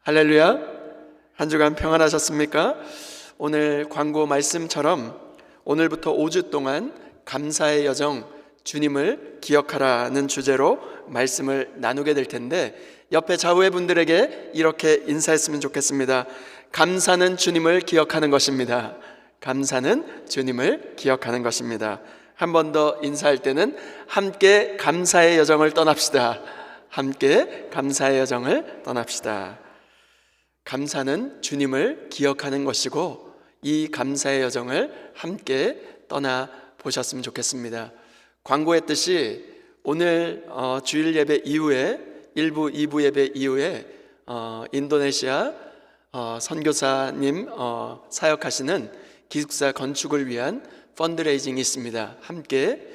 할렐루야. 한 주간 평안하셨습니까? 오늘 광고 말씀처럼 오늘부터 5주 동안 감사의 여정, 주님을 기억하라는 주제로 말씀을 나누게 될 텐데, 옆에 좌우의 분들에게 이렇게 인사했으면 좋겠습니다. 감사는 주님을 기억하는 것입니다. 감사는 주님을 기억하는 것입니다. 한 번 더 인사할 때는 함께 감사의 여정을 떠납시다. 함께 감사의 여정을 떠납시다. 감사는 주님을 기억하는 것이고, 이 감사의 여정을 함께 떠나보셨으면 좋겠습니다. 광고했듯이 오늘 주일 예배 이후에 1부, 2부 예배 이후에 인도네시아 선교사님 사역하시는 기숙사 건축을 위한 펀드레이징이 있습니다. 함께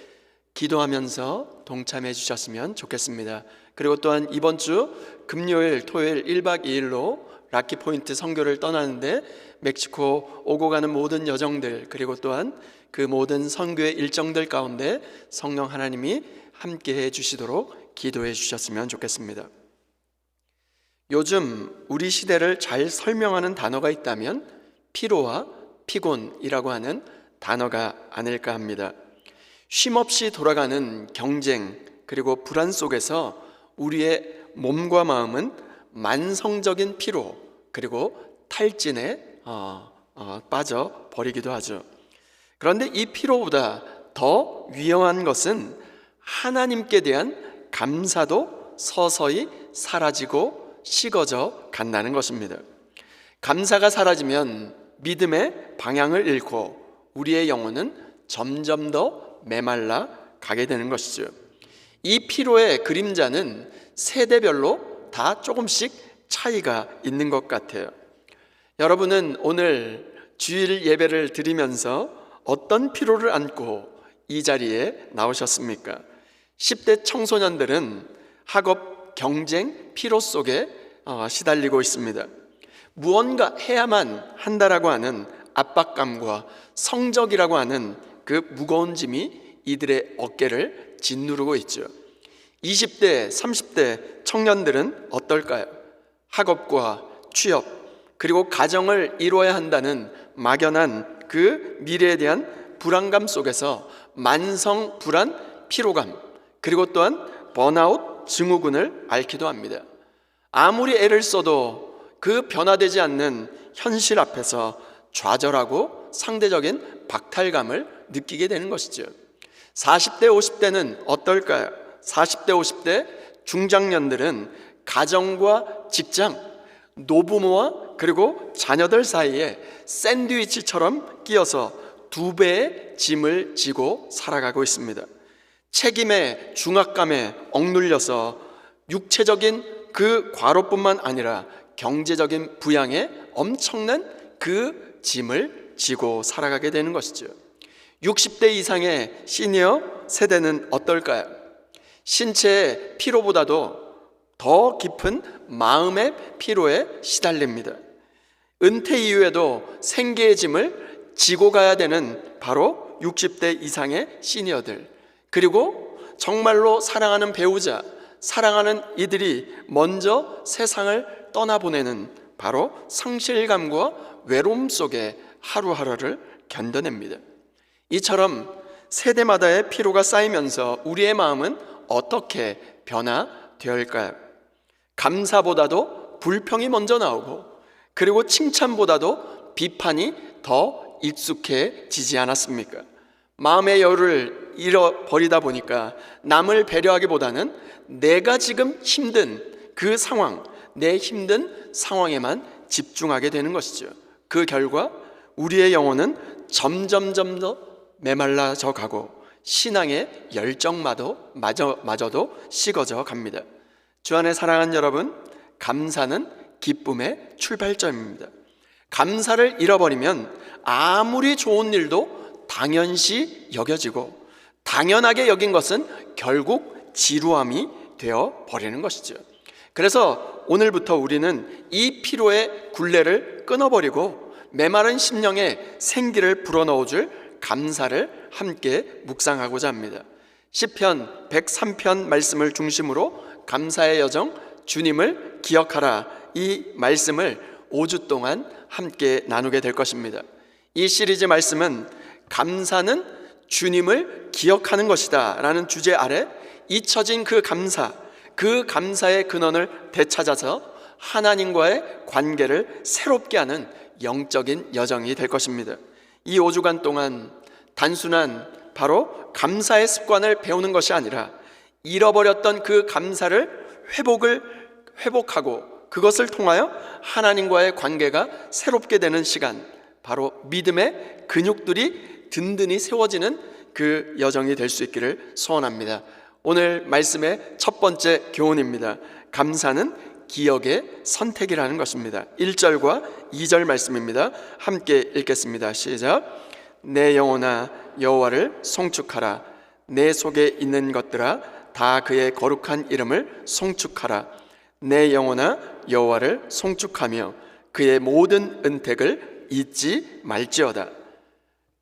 기도하면서 동참해 주셨으면 좋겠습니다. 그리고 또한 이번 주 금요일, 토요일 1박 2일로 라키포인트 선교를 떠나는데, 멕시코 오고 가는 모든 여정들, 그리고 또한 그 모든 선교의 일정들 가운데 성령 하나님이 함께해 주시도록 기도해 주셨으면 좋겠습니다. 요즘 우리 시대를 잘 설명하는 단어가 있다면 피로와 피곤이라고 하는 단어가 아닐까 합니다. 쉼없이 돌아가는 경쟁, 그리고 불안 속에서 우리의 몸과 마음은 만성적인 피로, 그리고 탈진에 빠져버리기도 하죠. 그런데 이 피로보다 더 위험한 것은 하나님께 대한 감사도 서서히 사라지고 식어져 간다는 것입니다. 감사가 사라지면 믿음의 방향을 잃고 우리의 영혼은 점점 더 메말라 가게 되는 것이죠. 이 피로의 그림자는 세대별로 다 조금씩 차이가 있는 것 같아요. 여러분은 오늘 주일 예배를 드리면서 어떤 피로를 안고 이 자리에 나오셨습니까? 10대 청소년들은 학업 경쟁 피로 속에 시달리고 있습니다. 무언가 해야만 한다라고 하는 압박감과 성적이라고 하는 그 무거운 짐이 이들의 어깨를 짓누르고 있죠. 20대, 30대 청년들은 어떨까요? 학업과 취업, 그리고 가정을 이루어야 한다는 막연한 그 미래에 대한 불안감 속에서 만성 불안, 피로감, 그리고 또한 번아웃 증후군을 앓기도 합니다. 아무리 애를 써도 그 변화되지 않는 현실 앞에서 좌절하고 상대적인 박탈감을 느끼게 되는 것이죠. 40대, 50대는 어떨까요? 40대, 50대 중장년들은 가정과 직장, 노부모와 그리고 자녀들 사이에 샌드위치처럼 끼어서 두 배의 짐을 지고 살아가고 있습니다. 책임의 중압감에 억눌려서 육체적인 그 과로뿐만 아니라 경제적인 부양에 엄청난 그 짐을 지고 살아가게 되는 것이죠. 60대 이상의 시니어 세대는 어떨까요? 신체의 피로보다도 더 깊은 마음의 피로에 시달립니다. 은퇴 이후에도 생계의 짐을 지고 가야 되는 바로 60대 이상의 시니어들, 그리고 정말로 사랑하는 배우자, 사랑하는 이들이 먼저 세상을 떠나보내는 바로 상실감과 외로움 속에 하루하루를 견뎌냅니다. 이처럼 세대마다의 피로가 쌓이면서 우리의 마음은 어떻게 변화되어올까요? 감사보다도 불평이 먼저 나오고, 그리고 칭찬보다도 비판이 더 익숙해지지 않았습니까? 마음의 여유를 잃어버리다 보니까 남을 배려하기보다는 내가 지금 힘든 그 상황, 내 힘든 상황에만 집중하게 되는 것이죠. 그 결과 우리의 영혼은 점점 더 메말라져 가고 신앙의 열정마저도 식어져 갑니다. 주 안에 사랑하는 여러분, 감사는 기쁨의 출발점입니다. 감사를 잃어버리면 아무리 좋은 일도 당연시 여겨지고, 당연하게 여긴 것은 결국 지루함이 되어 버리는 것이죠. 그래서 오늘부터 우리는 이 피로의 굴레를 끊어버리고 메마른 심령에 생기를 불어넣어줄 감사를 함께 묵상하고자 합니다. 시편 103편 말씀을 중심으로 감사의 여정, 주님을 기억하라, 이 말씀을 5주 동안 함께 나누게 될 것입니다. 이 시리즈 말씀은 감사는 주님을 기억하는 것이다 라는 주제 아래 잊혀진 그 감사의 근원을 되찾아서 하나님과의 관계를 새롭게 하는 영적인 여정이 될 것입니다. 이 5주간 동안 단순한 바로 감사의 습관을 배우는 것이 아니라 잃어버렸던 그 감사를 회복하고 그것을 통하여 하나님과의 관계가 새롭게 되는 시간, 바로 믿음의 근육들이 든든히 세워지는 그 여정이 될 수 있기를 소원합니다. 오늘 말씀의 첫 번째 교훈입니다. 감사는 기억의 선택이라는 것입니다. 1절과 2절 말씀입니다. 함께 읽겠습니다. 시작. 내 영혼아 여호와를 송축하라. 내 속에 있는 것들아 다 그의 거룩한 이름을 송축하라. 내 영혼아 여호와를 송축하며 그의 모든 은택을 잊지 말지어다.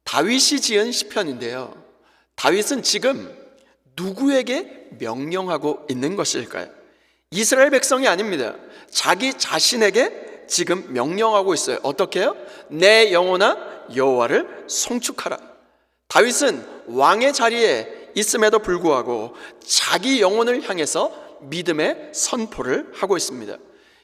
다윗이 지은 시편인데요, 다윗은 지금 누구에게 명령하고 있는 것일까요? 이스라엘 백성이 아닙니다. 자기 자신에게 지금 명령하고 있어요. 어떻게 해요? 내 영혼아 여호와를 송축하라. 다윗은 왕의 자리에 있음에도 불구하고 자기 영혼을 향해서 믿음의 선포를 하고 있습니다.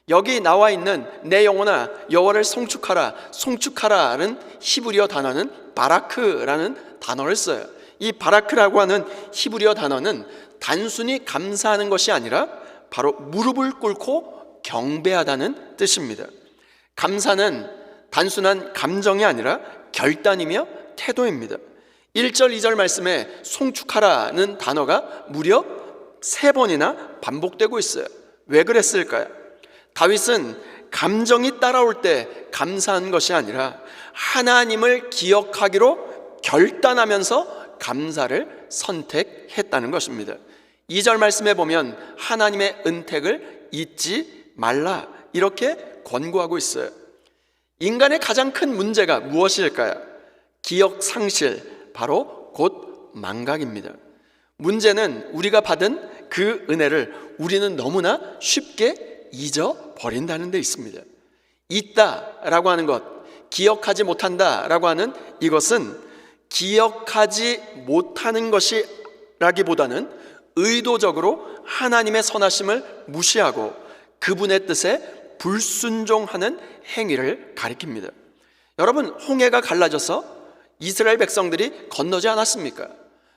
여기 나와 있는 내 영혼아 여호와를 송축하라는 히브리어 단어는 바라크라는 단어를 써요. 이 바라크라고 하는 히브리어 단어는 단순히 감사하는 것이 아니라 바로 무릎을 꿇고 경배하다는 뜻입니다. 감사는 단순한 감정이 아니라 결단이며 태도입니다. 1절 2절 말씀에 송축하라는 단어가 무려 3번이나 반복되고 있어요. 왜 그랬을까요? 다윗은 감정이 따라올 때 감사한 것이 아니라 하나님을 기억하기로 결단하면서 감사를 선택했다는 것입니다. 2절 말씀에 보면 하나님의 은택을 잊지 말라 이렇게 권고하고 있어요. 인간의 가장 큰 문제가 무엇일까요? 기억 상실, 바로 곧 망각입니다. 문제는 우리가 받은 그 은혜를 우리는 너무나 쉽게 잊어버린다는 데 있습니다. 잊다라고 하는 것, 기억하지 못한다라고 하는 이것은 기억하지 못하는 것이라기보다는 의도적으로 하나님의 선하심을 무시하고 그분의 뜻에 불순종하는 행위를 가리킵니다. 여러분, 홍해가 갈라져서 이스라엘 백성들이 건너지 않았습니까?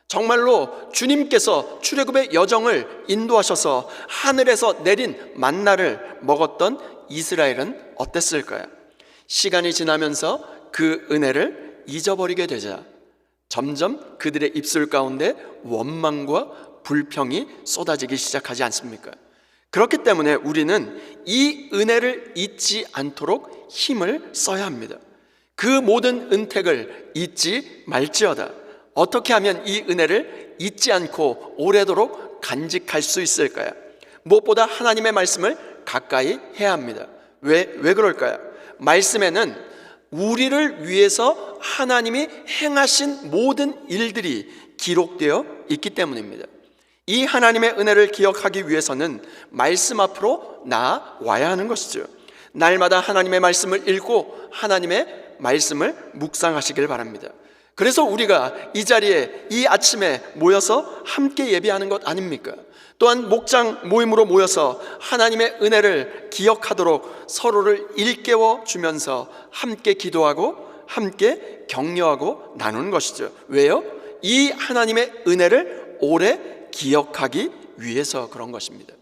정말로 주님께서 출애굽의 여정을 인도하셔서 하늘에서 내린 만나를 먹었던 이스라엘은 어땠을까요? 시간이 지나면서 그 은혜를 잊어버리게 되자 점점 그들의 입술 가운데 원망과 불평이 쏟아지기 시작하지 않습니까? 그렇기 때문에 우리는 이 은혜를 잊지 않도록 힘을 써야 합니다. 그 모든 은택을 잊지 말지어다. 어떻게 하면 이 은혜를 잊지 않고 오래도록 간직할 수 있을까요? 무엇보다 하나님의 말씀을 가까이 해야 합니다. 왜 그럴까요? 말씀에는 우리를 위해서 하나님이 행하신 모든 일들이 기록되어 있기 때문입니다. 이 하나님의 은혜를 기억하기 위해서는 말씀 앞으로 나와야 하는 것이죠. 날마다 하나님의 말씀을 읽고 하나님의 말씀을 묵상하시길 바랍니다. 그래서 우리가 이 자리에 이 아침에 모여서 함께 예배하는 것 아닙니까? 또한 목장 모임으로 모여서 하나님의 은혜를 기억하도록 서로를 일깨워 주면서 함께 기도하고 함께 격려하고 나누는 것이죠. 왜요? 이 하나님의 은혜를 오래 기억하기 위해서 그런 것입니다.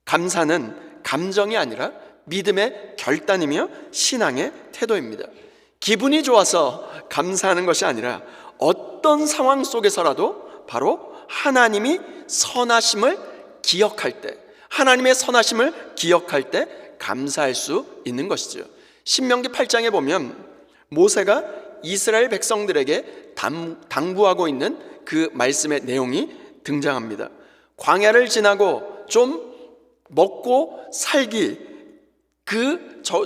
감사는 감정이 아니라 믿음의 결단이며 신앙의 태도입니다. 기분이 좋아서 감사하는 것이 아니라 어떤 상황 속에서라도 바로 하나님이 선하심을 기억할 때, 하나님의 선하심을 기억할 때 감사할 수 있는 것이죠. 신명기 8장에 보면 모세가 이스라엘 백성들에게 당부하고 있는 그 말씀의 내용이 등장합니다. 광야를 지나고 좀 먹고 살기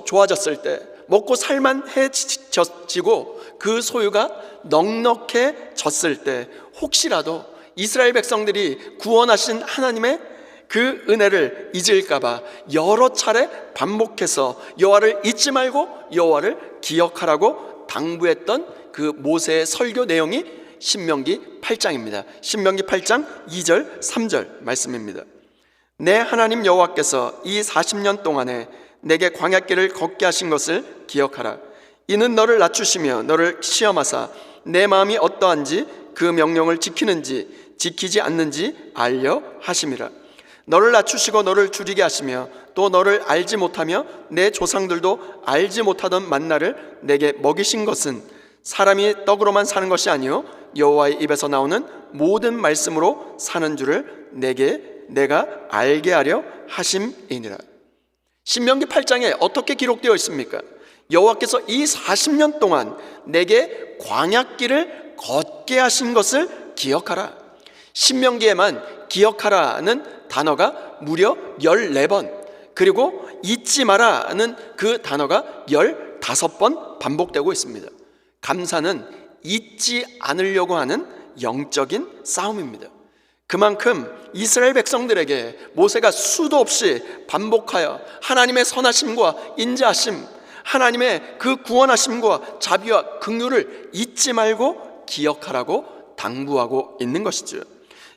좋아졌을 때, 먹고 살만해지고 그 소유가 넉넉해졌을 때 혹시라도 이스라엘 백성들이 구원하신 하나님의 그 은혜를 잊을까봐 여러 차례 반복해서 여호와를 잊지 말고 여호와를 기억하라고 당부했던 그 모세의 설교 내용이 신명기 8장입니다. 신명기 8장 2절 3절 말씀입니다. 내 하나님 여호와께서 이 40년 동안에 내게 광야길을 걷게 하신 것을 기억하라. 이는 너를 낮추시며 너를 시험하사 내 마음이 어떠한지 그 명령을 지키는지 지키지 않는지 알려 하심이라. 너를 낮추시고 너를 줄이게 하시며 또 너를 알지 못하며 내 조상들도 알지 못하던 만나를 내게 먹이신 것은 사람이 떡으로만 사는 것이 아니요 여호와의 입에서 나오는 모든 말씀으로 사는 줄을 내가 알게 하려 하심이니라. 신명기 8장에 어떻게 기록되어 있습니까? 여호와께서 이 40년 동안 내게 광야길을 걷게 하신 것을 기억하라. 신명기에만 기억하라는 단어가 무려 14번, 그리고 잊지 마라는 그 단어가 15번 반복되고 있습니다. 감사는 잊지 않으려고 하는 영적인 싸움입니다. 그만큼 이스라엘 백성들에게 모세가 수도 없이 반복하여 하나님의 선하심과 인자하심, 하나님의 그 구원하심과 자비와 긍휼을 잊지 말고 기억하라고 당부하고 있는 것이죠.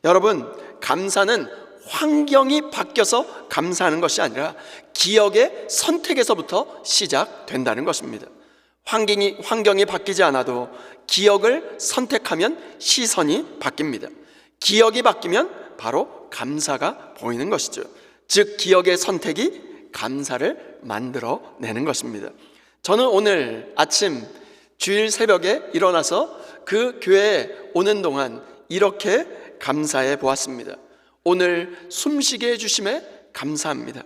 여러분, 감사는 환경이 바뀌어서 감사하는 것이 아니라 기억의 선택에서부터 시작된다는 것입니다. 환경이 바뀌지 않아도 기억을 선택하면 시선이 바뀝니다. 기억이 바뀌면 바로 감사가 보이는 것이죠. 즉 기억의 선택이 감사를 만들어내는 것입니다. 저는 오늘 아침 주일 새벽에 일어나서 그 교회에 오는 동안 이렇게 감사해 보았습니다. 오늘 숨쉬게 해주심에 감사합니다.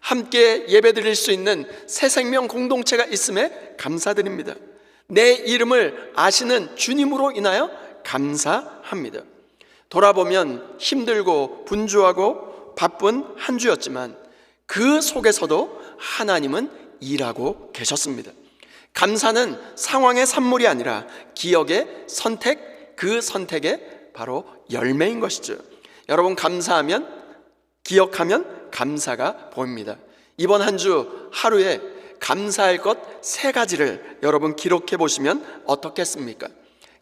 함께 예배드릴 수 있는 새 생명 공동체가 있음에 감사드립니다. 내 이름을 아시는 주님으로 인하여 감사합니다. 돌아보면 힘들고 분주하고 바쁜 한 주였지만 그 속에서도 하나님은 일하고 계셨습니다. 감사는 상황의 산물이 아니라 기억의 선택, 그 선택의 바로 열매인 것이죠. 여러분, 감사하면, 기억하면 감사가 보입니다. 이번 한 주 하루에 감사할 것 3가지를 여러분 기록해 보시면 어떻겠습니까?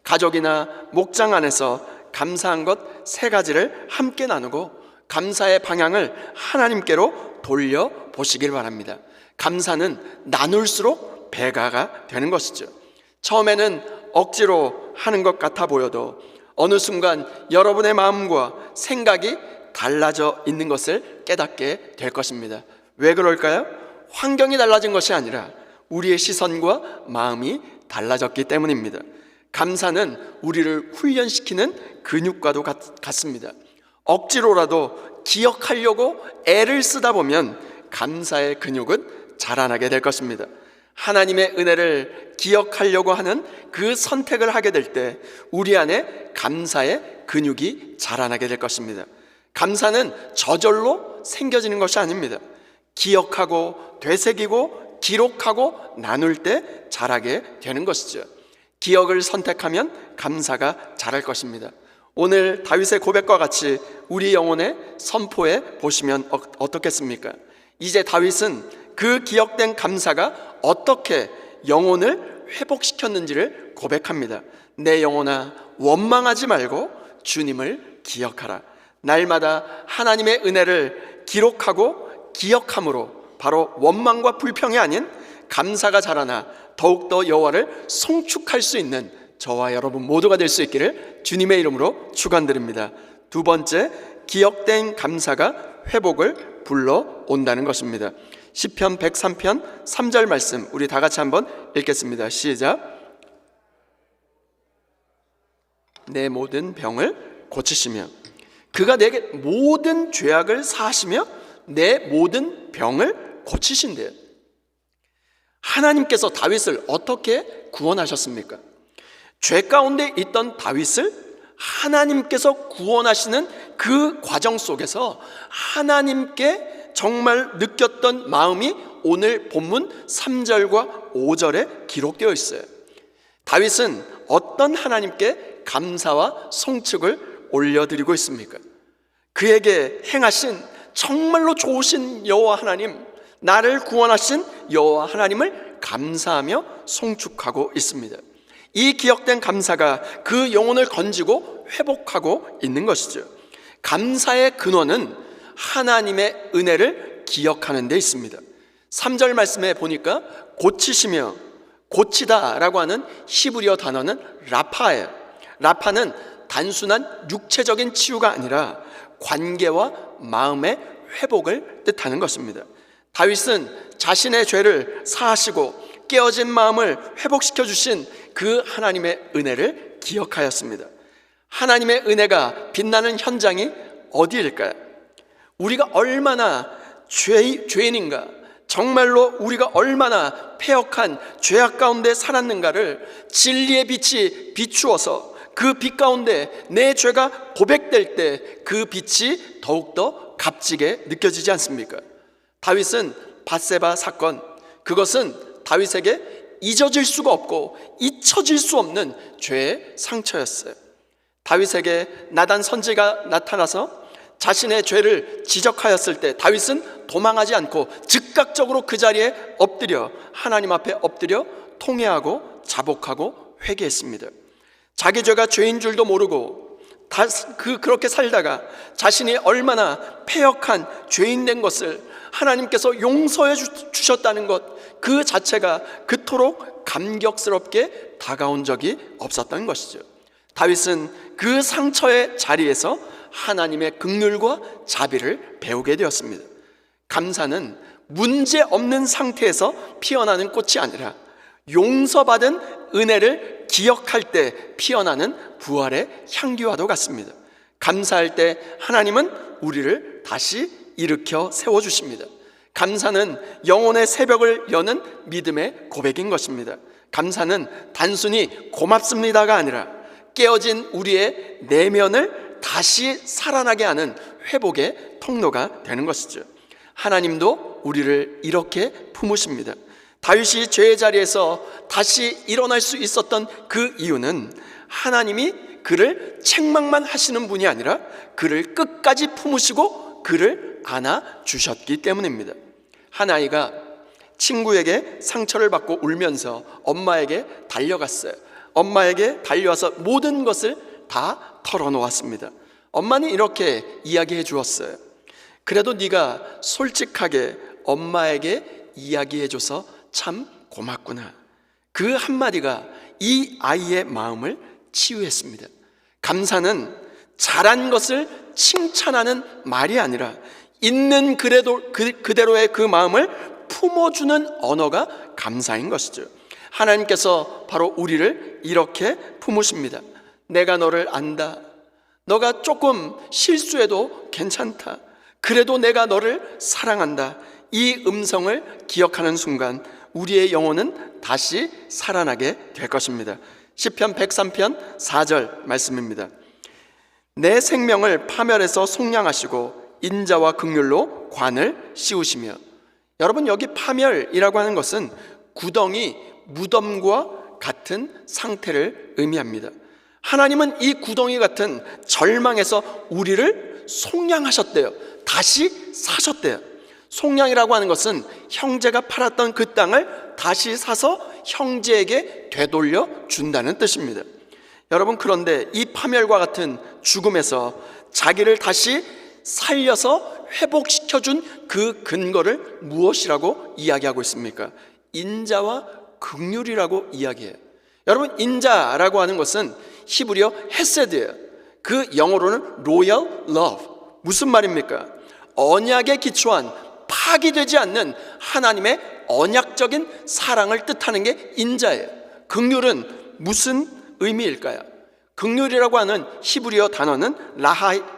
가족이나 목장 안에서 감사한 것 3가지를 함께 나누고 감사의 방향을 하나님께로 돌려보시길 바랍니다. 감사는 나눌수록 배가가 되는 것이죠. 처음에는 억지로 하는 것 같아 보여도 어느 순간 여러분의 마음과 생각이 달라져 있는 것을 깨닫게 될 것입니다. 왜 그럴까요? 환경이 달라진 것이 아니라 우리의 시선과 마음이 달라졌기 때문입니다. 감사는 우리를 훈련시키는 근육과도 같습니다. 억지로라도 기억하려고 애를 쓰다 보면 감사의 근육은 자라나게 될 것입니다. 하나님의 은혜를 기억하려고 하는 그 선택을 하게 될 때 우리 안에 감사의 근육이 자라나게 될 것입니다. 감사는 저절로 생겨지는 것이 아닙니다. 기억하고 되새기고 기록하고 나눌 때 자라게 되는 것이죠. 기억을 선택하면 감사가 자랄 것입니다. 오늘 다윗의 고백과 같이 우리 영혼의 선포에 보시면 어떻겠습니까? 이제 다윗은 그 기억된 감사가 어떻게 영혼을 회복시켰는지를 고백합니다. 내 영혼아, 원망하지 말고 주님을 기억하라. 날마다 하나님의 은혜를 기록하고 기억함으로 바로 원망과 불평이 아닌 감사가 자라나 더욱더 여호와를 송축할 수 있는 저와 여러분 모두가 될 수 있기를 주님의 이름으로 축원드립니다. 2번째, 기억된 감사가 회복을 불러온다는 것입니다. 시편 103편 3절 말씀 우리 다 같이 한번 읽겠습니다. 시작. 내 모든 병을 고치시며 그가 내게 모든 죄악을 사하시며 내 모든 병을 고치신대요. 하나님께서 다윗을 어떻게 구원하셨습니까? 죄 가운데 있던 다윗을 하나님께서 구원하시는 그 과정 속에서 하나님께 정말 느꼈던 마음이 오늘 본문 3절과 5절에 기록되어 있어요. 다윗은 어떤 하나님께 감사와 송축을 올려드리고 있습니까? 그에게 행하신 정말로 좋으신 여호와 하나님, 나를 구원하신 여호와 하나님을 감사하며 송축하고 있습니다. 이 기억된 감사가 그 영혼을 건지고 회복하고 있는 것이죠. 감사의 근원은 하나님의 은혜를 기억하는 데 있습니다. 3절 말씀에 보니까 고치시며, 고치다 라고 하는 히브리어 단어는 라파예요. 라파는 단순한 육체적인 치유가 아니라 관계와 마음의 회복을 뜻하는 것입니다. 다윗은 자신의 죄를 사하시고 깨어진 마음을 회복시켜 주신 그 하나님의 은혜를 기억하였습니다. 하나님의 은혜가 빛나는 현장이 어디일까요? 우리가 얼마나 죄인인가, 정말로 우리가 얼마나 패역한 죄악 가운데 살았는가를 진리의 빛이 비추어서 그 빛 가운데 내 죄가 고백될 때 그 빛이 더욱더 값지게 느껴지지 않습니까? 다윗은 밧세바 사건, 그것은 다윗에게 잊어질 수가 없고 잊혀질 수 없는 죄의 상처였어요. 다윗에게 나단 선지가 나타나서 자신의 죄를 지적하였을 때 다윗은 도망하지 않고 즉각적으로 그 자리에 엎드려 하나님 앞에 엎드려 통회하고 자복하고 회개했습니다. 자기 죄가 죄인 줄도 모르고 그렇게 살다가 자신이 얼마나 패역한 죄인 된 것을 하나님께서 용서해 주셨다는 것, 그 자체가 그토록 감격스럽게 다가온 적이 없었던 것이죠. 다윗은 그 상처의 자리에서 하나님의 긍휼과 자비를 배우게 되었습니다. 감사는 문제 없는 상태에서 피어나는 꽃이 아니라 용서받은 은혜를 기억할 때 피어나는 부활의 향기와도 같습니다. 감사할 때 하나님은 우리를 다시 일으켜 세워주십니다. 감사는 영혼의 새벽을 여는 믿음의 고백인 것입니다. 감사는 단순히 고맙습니다가 아니라 깨어진 우리의 내면을 다시 살아나게 하는 회복의 통로가 되는 것이죠. 하나님도 우리를 이렇게 품으십니다. 다윗이 죄의 자리에서 다시 일어날 수 있었던 그 이유는 하나님이 그를 책망만 하시는 분이 아니라 그를 끝까지 품으시고 그를 안아주셨기 때문입니다. 한 아이가 친구에게 상처를 받고 울면서 엄마에게 달려갔어요. 엄마에게 달려와서 모든 것을 다 털어놓았습니다. 엄마는 이렇게 이야기해 주었어요. 그래도 네가 솔직하게 엄마에게 이야기해줘서 참 고맙구나. 그 한마디가 이 아이의 마음을 치유했습니다. 감사는 잘한 것을 칭찬하는 말이 아니라 있는 그대로의 그 마음을 품어주는 언어가 감사인 것이죠. 하나님께서 바로 우리를 이렇게 품으십니다. 내가 너를 안다. 너가 조금 실수해도 괜찮다. 그래도 내가 너를 사랑한다. 이 음성을 기억하는 순간 우리의 영혼은 다시 살아나게 될 것입니다. 시편 103편 4절 말씀입니다. 내 생명을 파멸해서 속량하시고 인자와 긍휼로 관을 씌우시며. 여러분, 여기 파멸이라고 하는 것은 구덩이, 무덤과 같은 상태를 의미합니다. 하나님은 이 구덩이 같은 절망에서 우리를 속량하셨대요. 다시 사셨대요. 속량이라고 하는 것은 형제가 팔았던 그 땅을 다시 사서 형제에게 되돌려 준다는 뜻입니다. 여러분, 그런데 이 파멸과 같은 죽음에서 자기를 다시 살려서 회복시켜준 그 근거를 무엇이라고 이야기하고 있습니까? 인자와 긍휼이라고 이야기해요. 여러분, 인자라고 하는 것은 히브리어 헤세드예요. 그 영어로는 로열 러브. 무슨 말입니까? 언약에 기초한 파기되지 않는 하나님의 언약적인 사랑을 뜻하는 게 인자예요. 긍휼은 무슨 의미일까요? 긍휼이라고 하는 히브리어 단어는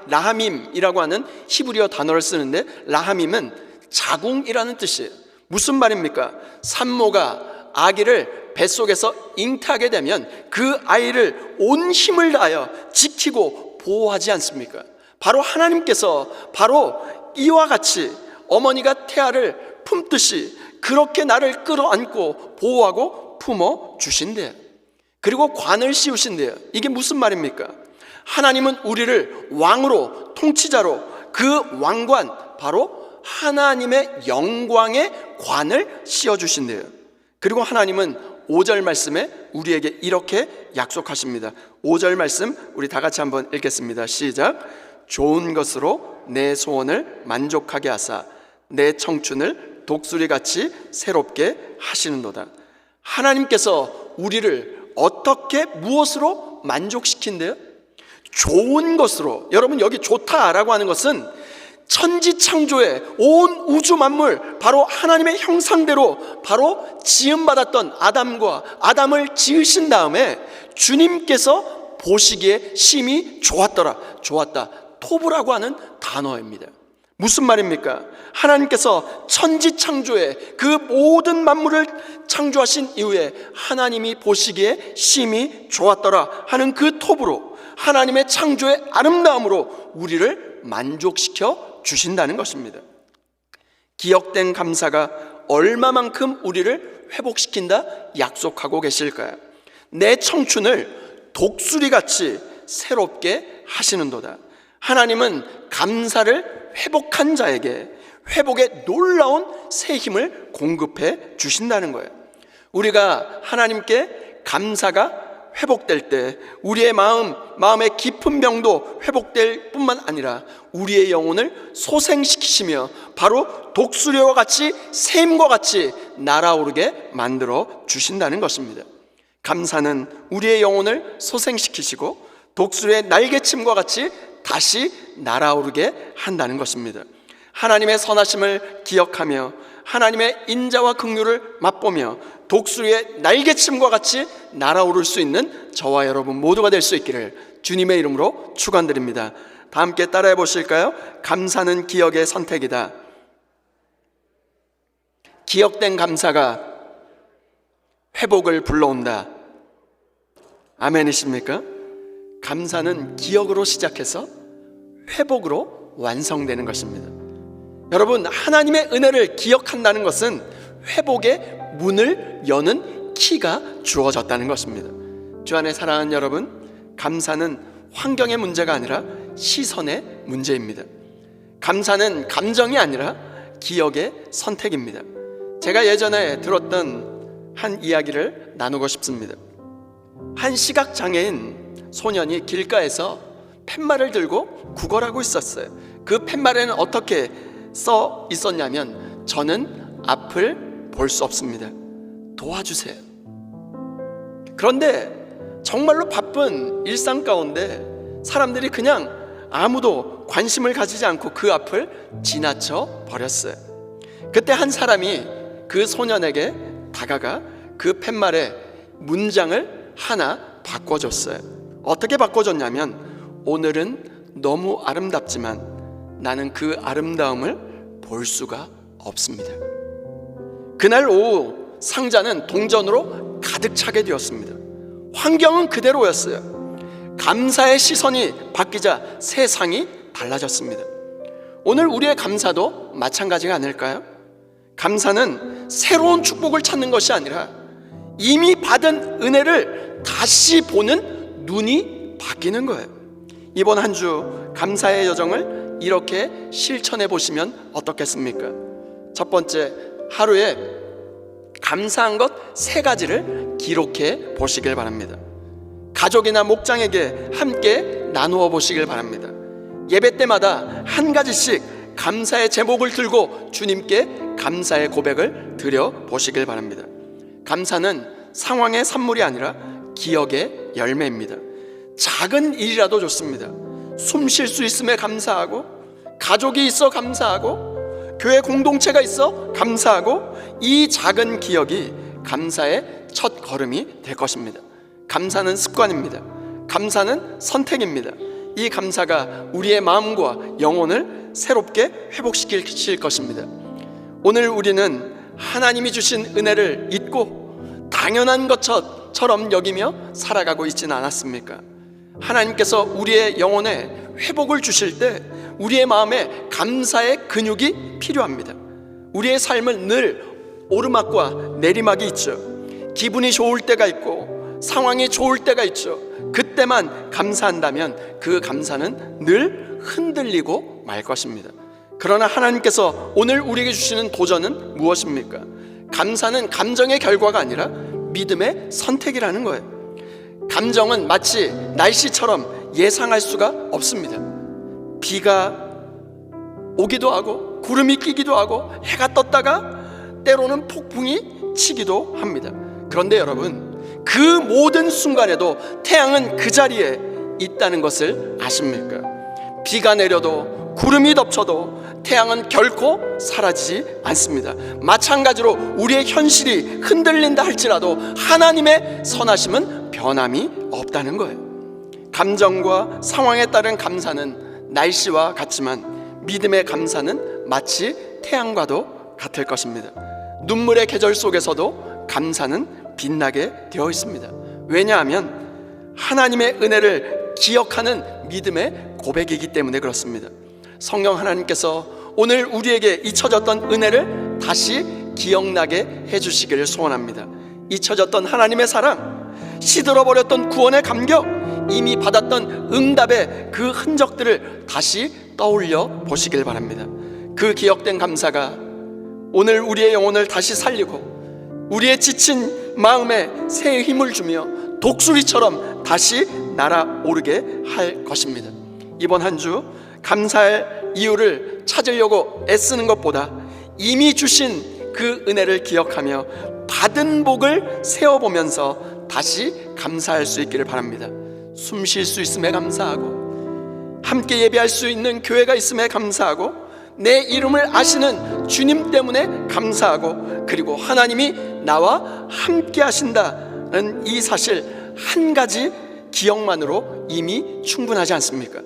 라하밈이라고 하는 히브리어 단어를 쓰는데, 라하밈은 자궁이라는 뜻이에요. 무슨 말입니까? 산모가 아기를 뱃속에서 잉태하게 되면 그 아이를 온 힘을 다하여 지키고 보호하지 않습니까? 바로 하나님께서 바로 이와 같이 어머니가 태아를 품듯이 그렇게 나를 끌어안고 보호하고 품어 주신대요. 그리고 관을 씌우신대요. 이게 무슨 말입니까? 하나님은 우리를 왕으로, 통치자로 그 왕관, 바로 하나님의 영광의 관을 씌워주신대요. 그리고 하나님은 5절 말씀에 우리에게 이렇게 약속하십니다. 5절 말씀 우리 다 같이 한번 읽겠습니다. 시작. 좋은 것으로 내 소원을 만족하게 하사 내 청춘을 독수리같이 새롭게 하시는도다. 하나님께서 우리를 어떻게 무엇으로 만족시킨대요? 좋은 것으로. 여러분, 여기 좋다라고 하는 것은 천지창조의 온 우주 만물, 바로 하나님의 형상대로 바로 지음받았던 아담을 지으신 다음에 주님께서 보시기에 심히 좋았다. 토브라고 하는 단어입니다. 무슨 말입니까? 하나님께서 천지창조의 그 모든 만물을 창조하신 이후에 하나님이 보시기에 심히 좋았더라 하는 그 토브로, 하나님의 창조의 아름다움으로 우리를 만족시켜 주신다는 것입니다. 기억된 감사가 얼마만큼 우리를 회복시킨다 약속하고 계실까요? 내 청춘을 독수리같이 새롭게 하시는도다. 하나님은 감사를 회복한 자에게 회복의 놀라운 새 힘을 공급해 주신다는 거예요. 우리가 하나님께 감사가 회복될 때 우리의 마음의 깊은 병도 회복될 뿐만 아니라 우리의 영혼을 소생시키시며 바로 독수리와 같이 샘과 같이 날아오르게 만들어 주신다는 것입니다. 감사는 우리의 영혼을 소생시키시고 독수리의 날개침과 같이 다시 날아오르게 한다는 것입니다. 하나님의 선하심을 기억하며 하나님의 인자와 긍휼을 맛보며 독수리의 날개침과 같이 날아오를 수 있는 저와 여러분 모두가 될 수 있기를 주님의 이름으로 축원드립니다. 다 함께 따라해 보실까요? 감사는 기억의 선택이다. 기억된 감사가 회복을 불러온다. 아멘이십니까? 감사는 기억으로 시작해서 회복으로 완성되는 것입니다. 여러분, 하나님의 은혜를 기억한다는 것은 회복의 문을 여는 키가 주어졌다는 것입니다. 주 안에 사랑하는 여러분, 감사는 환경의 문제가 아니라 시선의 문제입니다. 감사는 감정이 아니라 기억의 선택입니다. 제가 예전에 들었던 한 이야기를 나누고 싶습니다. 한 시각장애인 소년이 길가에서 팻말을 들고 구걸하고 있었어요. 그 팻말에는 어떻게 써 있었냐면, 저는 앞을 볼 수 없습니다. 도와주세요. 그런데 정말로 바쁜 일상 가운데 사람들이 그냥 아무도 관심을 가지지 않고 그 앞을 지나쳐 버렸어요. 그때 한 사람이 그 소년에게 다가가 그 팻말의 문장을 하나 바꿔줬어요. 어떻게 바꿔줬냐면, 오늘은 너무 아름답지만 나는 그 아름다움을 볼 수가 없습니다. 그날 오후 상자는 동전으로 가득 차게 되었습니다. 환경은 그대로였어요. 감사의 시선이 바뀌자 세상이 달라졌습니다. 오늘 우리의 감사도 마찬가지가 아닐까요? 감사는 새로운 축복을 찾는 것이 아니라 이미 받은 은혜를 다시 보는 눈이 바뀌는 거예요. 이번 한 주 감사의 여정을 이렇게 실천해 보시면 어떻겠습니까? 첫 번째, 하루에 감사한 것 3가지를 기록해 보시길 바랍니다. 가족이나 목장에게 함께 나누어 보시길 바랍니다. 예배 때마다 한 가지씩 감사의 제목을 들고 주님께 감사의 고백을 드려 보시길 바랍니다. 감사는 상황의 산물이 아니라 기억의 열매입니다. 작은 일이라도 좋습니다. 숨 쉴 수 있음에 감사하고, 가족이 있어 감사하고, 교회 공동체가 있어 감사하고, 이 작은 기억이 감사의 첫 걸음이 될 것입니다. 감사는 습관입니다. 감사는 선택입니다. 이 감사가 우리의 마음과 영혼을 새롭게 회복시킬 것입니다. 오늘 우리는 하나님이 주신 은혜를 잊고 당연한 것처럼 여기며 살아가고 있지는 않았습니까? 하나님께서 우리의 영혼에 회복을 주실 때 우리의 마음에 감사의 근육이 필요합니다. 우리의 삶은 늘 오르막과 내리막이 있죠. 기분이 좋을 때가 있고 상황이 좋을 때가 있죠. 그때만 감사한다면 그 감사는 늘 흔들리고 말 것입니다. 그러나 하나님께서 오늘 우리에게 주시는 도전은 무엇입니까? 감사는 감정의 결과가 아니라 믿음의 선택이라는 거예요. 감정은 마치 날씨처럼 예상할 수가 없습니다. 비가 오기도 하고 구름이 끼기도 하고 해가 떴다가 때로는 폭풍이 치기도 합니다. 그런데 여러분, 그 모든 순간에도 태양은 그 자리에 있다는 것을 아십니까? 비가 내려도 구름이 덮쳐도 태양은 결코 사라지지 않습니다. 마찬가지로 우리의 현실이 흔들린다 할지라도 하나님의 선하심은 변함이 없다는 거예요. 감정과 상황에 따른 감사는 날씨와 같지만 믿음의 감사는 마치 태양과도 같을 것입니다. 눈물의 계절 속에서도 감사는 빛나게 되어 있습니다. 왜냐하면 하나님의 은혜를 기억하는 믿음의 고백이기 때문에 그렇습니다. 성령 하나님께서 오늘 우리에게 잊혀졌던 은혜를 다시 기억나게 해주시기를 소원합니다. 잊혀졌던 하나님의 사랑, 시들어버렸던 구원의 감격, 이미 받았던 응답의 그 흔적들을 다시 떠올려 보시길 바랍니다. 그 기억된 감사가 오늘 우리의 영혼을 다시 살리고 우리의 지친 마음에 새 힘을 주며 독수리처럼 다시 날아오르게 할 것입니다. 이번 한 주 감사할 이유를 찾으려고 애쓰는 것보다 이미 주신 그 은혜를 기억하며 받은 복을 세어보면서 다시 감사할 수 있기를 바랍니다. 숨 쉴 수 있음에 감사하고, 함께 예배할 수 있는 교회가 있음에 감사하고, 내 이름을 아시는 주님 때문에 감사하고, 그리고 하나님이 나와 함께 하신다는 이 사실 한 가지 기억만으로 이미 충분하지 않습니까?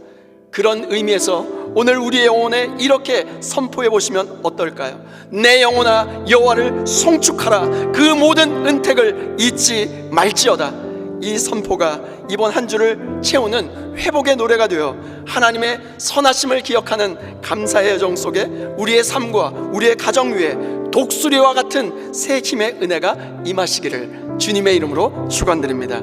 그런 의미에서 오늘 우리의 영혼에 이렇게 선포해 보시면 어떨까요? 내 영혼아 여호와를 송축하라. 그 모든 은택을 잊지 말지어다. 이 선포가 이번 한 주를 채우는 회복의 노래가 되어 하나님의 선하심을 기억하는 감사의 여정 속에 우리의 삶과 우리의 가정 위에 독수리와 같은 새 힘의 은혜가 임하시기를 주님의 이름으로 축원드립니다.